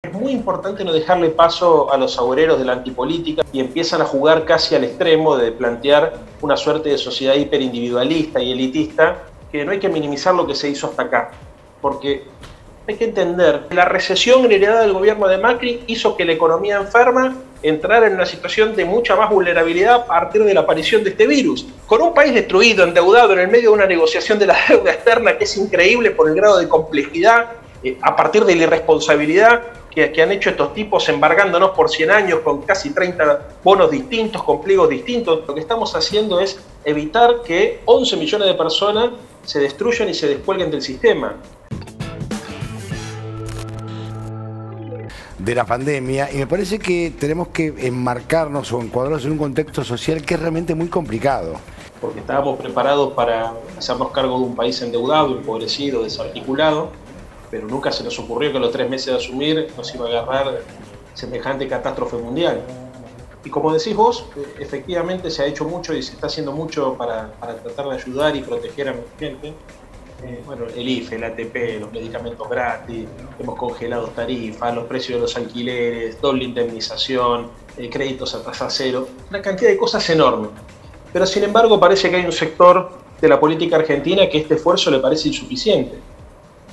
Es muy importante no dejarle paso a los agoreros de la antipolítica y empiezan a jugar casi al extremo de plantear una suerte de sociedad hiperindividualista y elitista, que no hay que minimizar lo que se hizo hasta acá, porque hay que entender que la recesión heredada del gobierno de Macri hizo que la economía enferma entrara en una situación de mucha más vulnerabilidad a partir de la aparición de este virus. Con un país destruido, endeudado, en el medio de una negociación de la deuda externa que es increíble por el grado de complejidad, a partir de la irresponsabilidad que han hecho estos tipos embargándonos por 100 años con casi 30 bonos distintos, con pliegos distintos. Lo que estamos haciendo es evitar que 11 millones de personas se destruyan y se descuelguen del sistema. De la pandemia, y me parece que tenemos que enmarcarnos o encuadrarnos en un contexto social que es realmente muy complicado. Porque estábamos preparados para hacernos cargo de un país endeudado, empobrecido, desarticulado, pero nunca se nos ocurrió que a los 3 meses de asumir nos iba a agarrar semejante catástrofe mundial. Y como decís vos, efectivamente se ha hecho mucho y se está haciendo mucho para tratar de ayudar y proteger a nuestra gente. Bueno, el IFE, el ATP, los medicamentos gratis, hemos congelado tarifas, los precios de los alquileres, doble indemnización, créditos a tasa cero, una cantidad de cosas enormes. Pero sin embargo parece que hay un sector de la política argentina que este esfuerzo le parece insuficiente.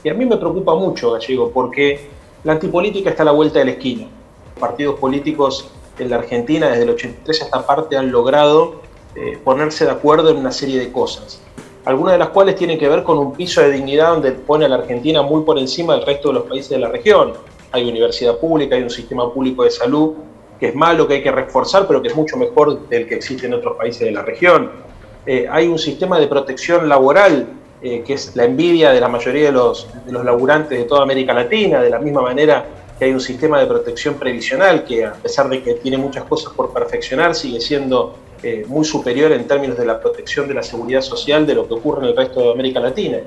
Y a mí me preocupa mucho, Gallego, porque la antipolítica está a la vuelta de la esquina. Los partidos políticos en la Argentina desde el 83 a esta parte han logrado ponerse de acuerdo en una serie de cosas. Algunas de las cuales tienen que ver con un piso de dignidad donde pone a la Argentina muy por encima del resto de los países de la región. Hay universidad pública, hay un sistema público de salud que es malo, que hay que reforzar, pero que es mucho mejor del que existe en otros países de la región. Hay un sistema de protección laboral que es la envidia de la mayoría de los laburantes de toda América Latina, de la misma manera que hay un sistema de protección previsional que, a pesar de que tiene muchas cosas por perfeccionar, sigue siendo muy superior en términos de la protección de la seguridad social de lo que ocurre en el resto de América Latina.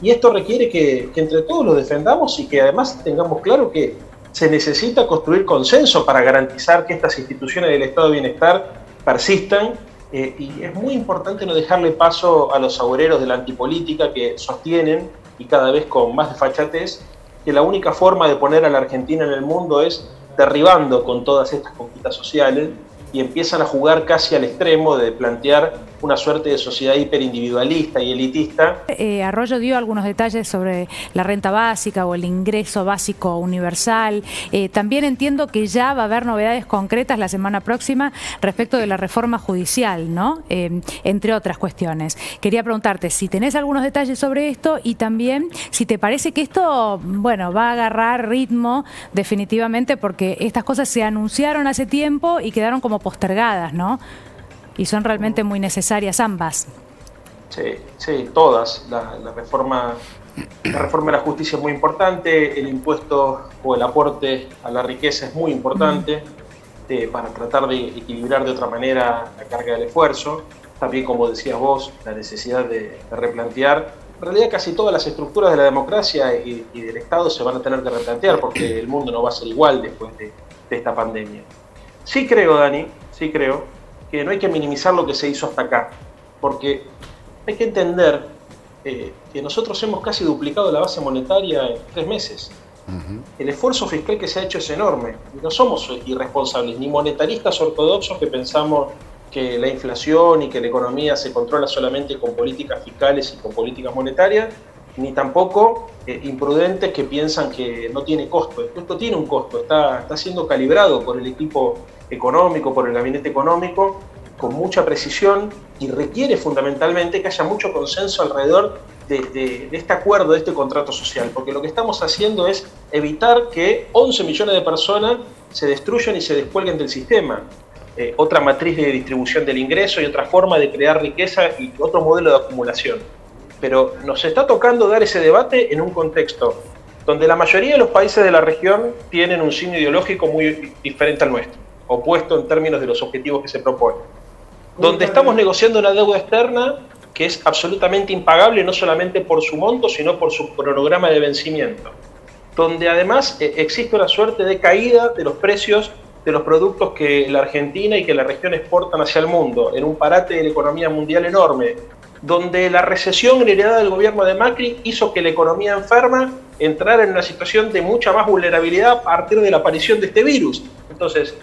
Y esto requiere que entre todos lo defendamos y que además tengamos claro que se necesita construir consenso para garantizar que estas instituciones del Estado de Bienestar persistan. Y es muy importante no dejarle paso a los agoreros de la antipolítica que sostienen, y cada vez con más desfachatez, que la única forma de poner a la Argentina en el mundo es derribando con todas estas conquistas sociales, y empiezan a jugar casi al extremo de plantear una suerte de sociedad hiperindividualista y elitista. Arroyo dio algunos detalles sobre la renta básica o el ingreso básico universal. También entiendo que ya va a haber novedades concretas la semana próxima respecto de la reforma judicial, ¿no? Entre otras cuestiones. Quería preguntarte si tenés algunos detalles sobre esto y también si te parece que esto, bueno, va a agarrar ritmo definitivamente, porque estas cosas se anunciaron hace tiempo y quedaron como postergadas, ¿no? Y son realmente muy necesarias ambas. Sí, todas. La reforma de la justicia es muy importante, el impuesto o el aporte a la riqueza es muy importante para tratar de equilibrar de otra manera la carga del esfuerzo. También, como decías vos, la necesidad de replantear. En realidad casi todas las estructuras de la democracia y del Estado se van a tener que replantear porque el mundo no va a ser igual después de esta pandemia. Sí creo, Dani, que no hay que minimizar lo que se hizo hasta acá, porque hay que entender que nosotros hemos casi duplicado la base monetaria en 3 meses. El esfuerzo fiscal que se ha hecho es enorme. No somos irresponsables, ni monetaristas ortodoxos que pensamos que la inflación y que la economía se controla solamente con políticas fiscales y con políticas monetarias, ni tampoco imprudentes que piensan que no tiene costo. Esto tiene un costo, está siendo calibrado por el equipo económico, por el gabinete económico, con mucha precisión, y requiere fundamentalmente que haya mucho consenso alrededor de este acuerdo, de este contrato social, porque lo que estamos haciendo es evitar que 11 millones de personas se destruyan y se descuelguen del sistema. Otra matriz de distribución del ingreso y otra forma de crear riqueza y otro modelo de acumulación. Pero nos está tocando dar ese debate en un contexto donde la mayoría de los países de la región tienen un signo ideológico muy diferente al nuestro, opuesto en términos de los objetivos que se proponen. Donde estamos negociando una deuda externa que es absolutamente impagable, no solamente por su monto, sino por su cronograma de vencimiento. Donde además existe una suerte de caída de los precios de los productos que la Argentina y que la región exportan hacia el mundo, en un parate de la economía mundial enorme, donde la recesión heredada del gobierno de Macri hizo que la economía enferma entrar en una situación de mucha más vulnerabilidad a partir de la aparición de este virus. Entonces,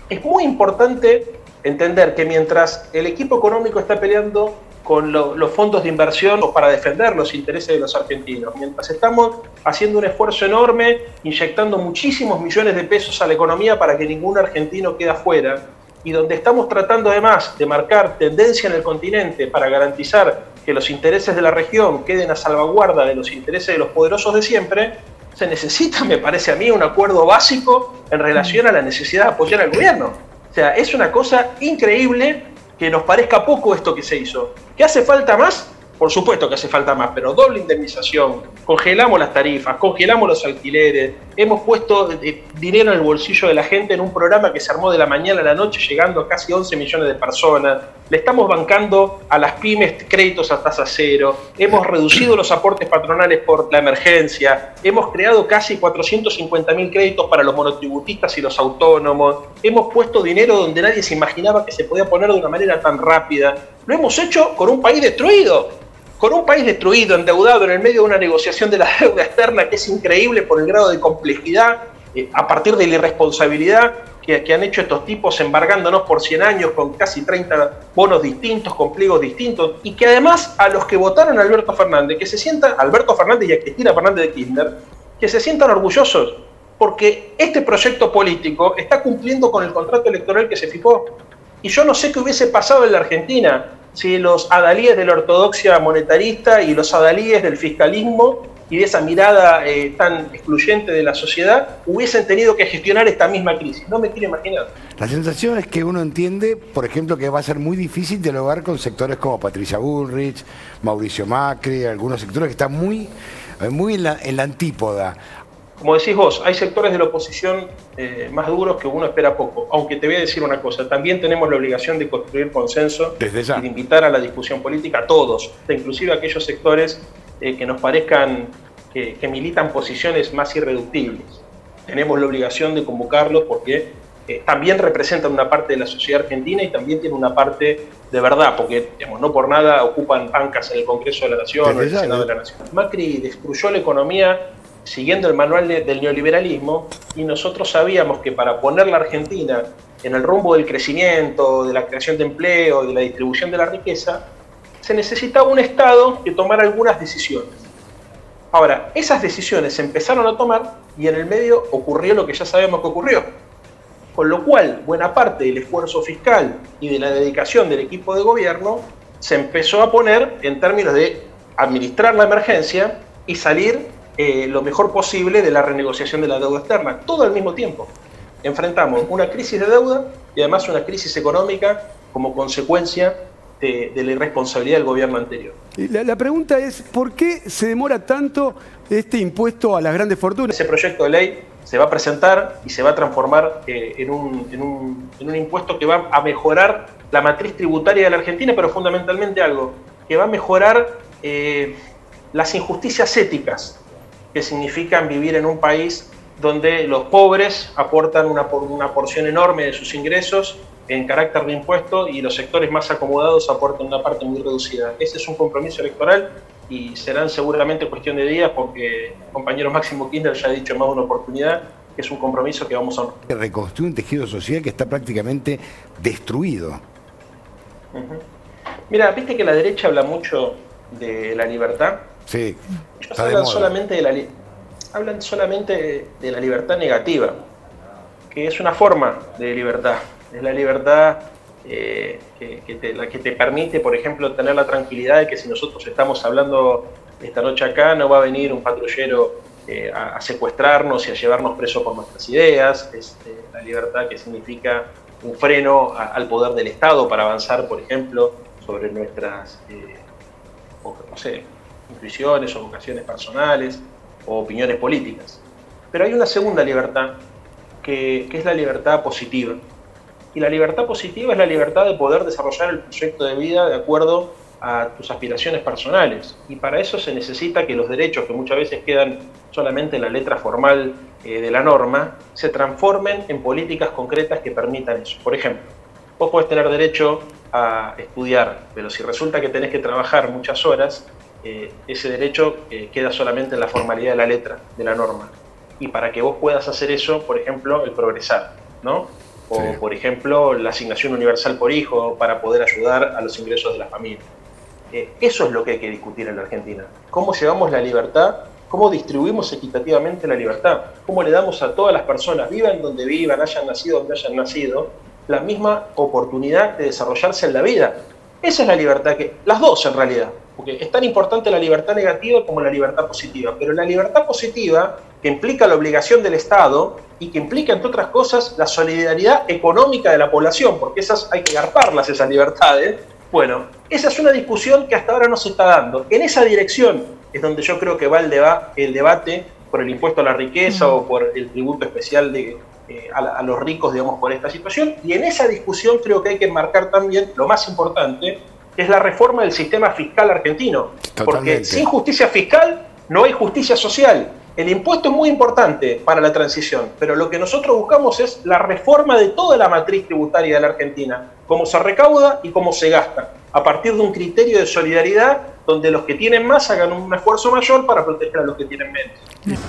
es muy importante entender que mientras el equipo económico está peleando con los fondos de inversión para defender los intereses de los argentinos, mientras estamos haciendo un esfuerzo enorme, inyectando muchísimos millones de pesos a la economía para que ningún argentino quede afuera, y donde estamos tratando además de marcar tendencia en el continente para garantizar que los intereses de la región queden a salvaguarda de los intereses de los poderosos de siempre, se necesita, me parece a mí, un acuerdo básico en relación a la necesidad de apoyar al gobierno. O sea, es una cosa increíble que nos parezca poco esto que se hizo. ¿Qué hace falta más? Por supuesto que hace falta más, pero doble indemnización, congelamos las tarifas, congelamos los alquileres, hemos puesto dinero en el bolsillo de la gente en un programa que se armó de la mañana a la noche, llegando a casi 11 millones de personas, le estamos bancando a las pymes créditos a tasa cero, hemos reducido los aportes patronales por la emergencia, hemos creado casi 450.000 créditos para los monotributistas y los autónomos, hemos puesto dinero donde nadie se imaginaba que se podía poner de una manera tan rápida. Lo hemos hecho con un país destruido. Con un país destruido, endeudado, en el medio de una negociación de la deuda externa que es increíble por el grado de complejidad, a partir de la irresponsabilidad que han hecho estos tipos, embargándonos por 100 años con casi 30 bonos distintos, con pliegos distintos, y que además a los que votaron a Alberto Fernández, Alberto Fernández y a Cristina Fernández de Kirchner, que se sientan orgullosos, porque este proyecto político está cumpliendo con el contrato electoral que se fijó. Y yo no sé qué hubiese pasado en la Argentina si los adalíes de la ortodoxia monetarista y los adalíes del fiscalismo y de esa mirada tan excluyente de la sociedad hubiesen tenido que gestionar esta misma crisis. No me quiero imaginar. La sensación es que uno entiende, por ejemplo, que va a ser muy difícil dialogar con sectores como Patricia Bullrich, Mauricio Macri, algunos sectores que están muy en la antípoda. Como decís vos, hay sectores de la oposición más duros que uno espera poco. Aunque te voy a decir una cosa, también tenemos la obligación de construir consenso y de invitar a la discusión política a todos, inclusive a aquellos sectores que nos parezcan que militan posiciones más irreductibles. Tenemos la obligación de convocarlos porque también representan una parte de la sociedad argentina y también tienen una parte de verdad, porque digamos, no por nada ocupan bancas en el Congreso de la Nación o en el Senado de la Nación. Macri destruyó la economía siguiendo el manual del neoliberalismo, y nosotros sabíamos que para poner la Argentina en el rumbo del crecimiento, de la creación de empleo, de la distribución de la riqueza, se necesitaba un Estado que tomara algunas decisiones. Ahora, esas decisiones se empezaron a tomar y en el medio ocurrió lo que ya sabemos que ocurrió. Con lo cual, buena parte del esfuerzo fiscal y de la dedicación del equipo de gobierno se empezó a poner en términos de administrar la emergencia y salir lo mejor posible de la renegociación de la deuda externa, todo al mismo tiempo. Enfrentamos una crisis de deuda y además una crisis económica como consecuencia de la irresponsabilidad del gobierno anterior. La pregunta es, ¿por qué se demora tanto este impuesto a las grandes fortunas? Ese proyecto de ley se va a presentar y se va a transformar en un impuesto que va a mejorar la matriz tributaria de la Argentina, pero fundamentalmente algo, que va a mejorar las injusticias éticas que significan vivir en un país donde los pobres aportan una porción enorme de sus ingresos en carácter de impuesto y los sectores más acomodados aportan una parte muy reducida. Ese es un compromiso electoral y serán seguramente cuestión de días porque el compañero Máximo Kirchner ya ha dicho en más de una oportunidad que es un compromiso que vamos a honrar. Reconstruir un tejido social que está prácticamente destruido. Mira, viste que la derecha habla mucho de la libertad. Sí, ellos hablan solamente de la libertad negativa, que es una forma de libertad. Es la libertad la que te permite, por ejemplo, tener la tranquilidad de que si nosotros estamos hablando esta noche acá, no va a venir un patrullero a secuestrarnos y a llevarnos presos por nuestras ideas. Es la libertad que significa un freno al poder del Estado para avanzar, por ejemplo, sobre nuestras intuiciones o vocaciones personales o opiniones políticas. Pero hay una segunda libertad, que es la libertad positiva. Y la libertad positiva es la libertad de poder desarrollar el proyecto de vida de acuerdo a tus aspiraciones personales. Y para eso se necesita que los derechos, que muchas veces quedan solamente en la letra formal de la norma, se transformen en políticas concretas que permitan eso. Por ejemplo, vos podés tener derecho a estudiar, pero si resulta que tenés que trabajar muchas horas, ese derecho queda solamente en la formalidad de la letra de la norma. Y para que vos puedas hacer eso, por ejemplo, el progresar, ¿no? O, sí, por ejemplo, la asignación universal por hijo para poder ayudar a los ingresos de la familia. Eso es lo que hay que discutir en la Argentina. ¿Cómo llevamos la libertad? ¿Cómo distribuimos equitativamente la libertad? ¿Cómo le damos a todas las personas, vivan donde vivan, hayan nacido donde hayan nacido, la misma oportunidad de desarrollarse en la vida? Esa es la libertad, las dos en realidad, porque es tan importante la libertad negativa como la libertad positiva, pero la libertad positiva, que implica la obligación del Estado y que implica, entre otras cosas, la solidaridad económica de la población, porque esas hay que garparlas, esas libertades. Bueno, esa es una discusión que hasta ahora no se está dando. En esa dirección es donde yo creo que va el debate por el impuesto a la riqueza o por el tributo especial a los ricos, digamos, por esta situación. Y en esa discusión creo que hay que enmarcar también lo más importante, que es la reforma del sistema fiscal argentino. Totalmente. Porque sin justicia fiscal no hay justicia social. El impuesto es muy importante para la transición, pero lo que nosotros buscamos es la reforma de toda la matriz tributaria de la Argentina, cómo se recauda y cómo se gasta, a partir de un criterio de solidaridad donde los que tienen más hagan un esfuerzo mayor para proteger a los que tienen menos.